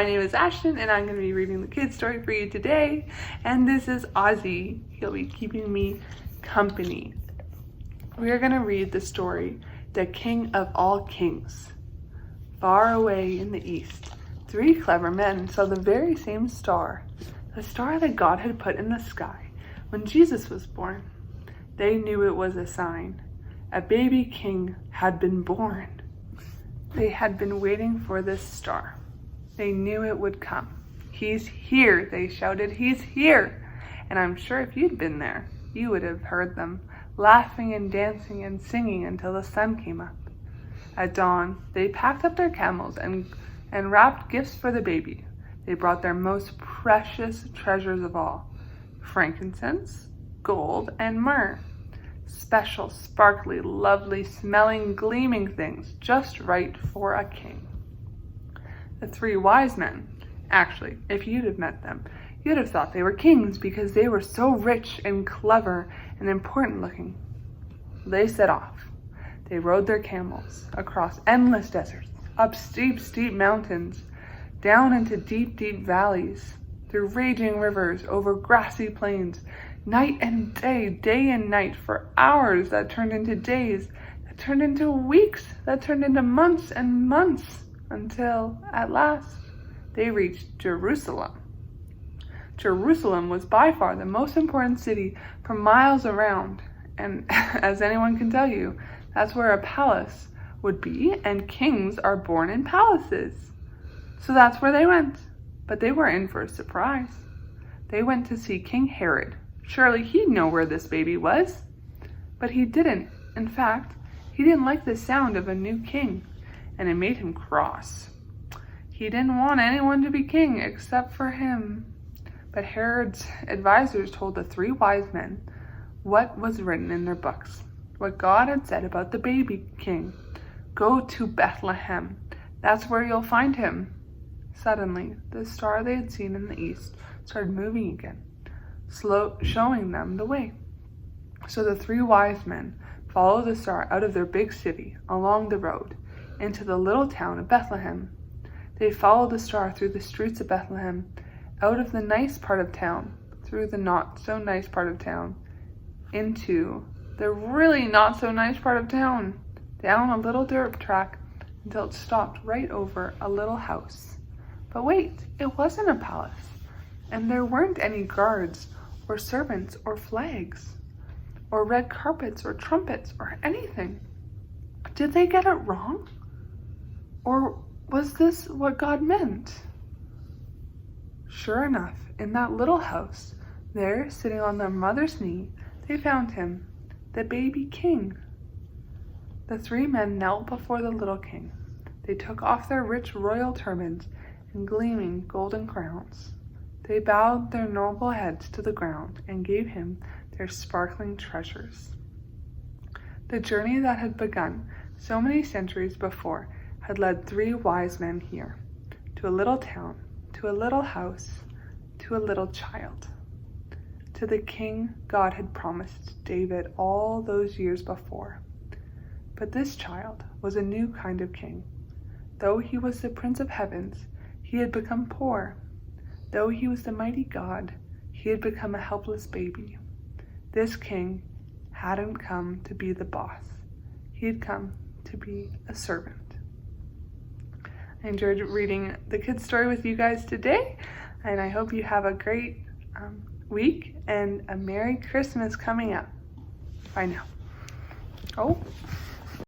My name is Ashton and I'm going to be reading the kids' story for you today. And this is Ozzy. He'll be keeping me company. We are going to read the story, The King of All Kings. Far away in the east, 3 clever men saw the very same star, the star that God had put in the sky when Jesus was born. They knew it was a sign. A baby king had been born. They had been waiting for this star. They knew it would come. He's here, they shouted. He's here. And I'm sure if you'd been there, you would have heard them laughing and dancing and singing until the sun came up. At dawn, they packed up their camels and wrapped gifts for the baby. They brought their most precious treasures of all, frankincense, gold, and myrrh. Special, sparkly, lovely, smelling, gleaming things, just right for a king. The 3 wise men, actually, if you'd have met them, you'd have thought they were kings because they were so rich and clever and important looking. They set off. They rode their camels across endless deserts, up steep, steep mountains, down into deep, deep valleys, through raging rivers, over grassy plains, night and day, day and night, for hours that turned into days, that turned into weeks, that turned into months and months, until, at last, they reached Jerusalem. Jerusalem was by far the most important city for miles around, and as anyone can tell you, that's where a palace would be, and kings are born in palaces. So that's where they went, but they were in for a surprise. They went to see King Herod. Surely he'd know where this baby was. But he didn't. In fact, he didn't like the sound of a new king, and it made him cross. He didn't want anyone to be king except for him. But Herod's advisors told the 3 wise men what was written in their books, what God had said about the baby king. Go to Bethlehem. That's where you'll find him. Suddenly, the star they had seen in the east started moving again, showing them the way. So the 3 wise men followed the star out of their big city, along the road, into the little town of Bethlehem. They followed the star through the streets of Bethlehem, out of the nice part of town, through the not so nice part of town, into the really not so nice part of town, down a little dirt track until it stopped right over a little house. But wait, it wasn't a palace, and there weren't any guards or servants or flags or red carpets or trumpets or anything. Did they get it wrong? Or was this what God meant? Sure enough, in that little house, there, sitting on their mother's knee, they found him, the baby king. The 3 men knelt before the little king. They took off their rich royal turbans and gleaming golden crowns. They bowed their noble heads to the ground and gave him their sparkling treasures. The journey that had begun so many centuries before had led 3 wise men here, to a little town, to a little house, to a little child, to the king God had promised David all those years before. But this child was a new kind of king. Though he was the Prince of Heavens, he had become poor. Though he was the mighty God, he had become a helpless baby. This king hadn't come to be the boss. He had come to be a servant. I enjoyed reading the kids' story with you guys today, and I hope you have a great week and a Merry Christmas coming up. Bye now. Oh.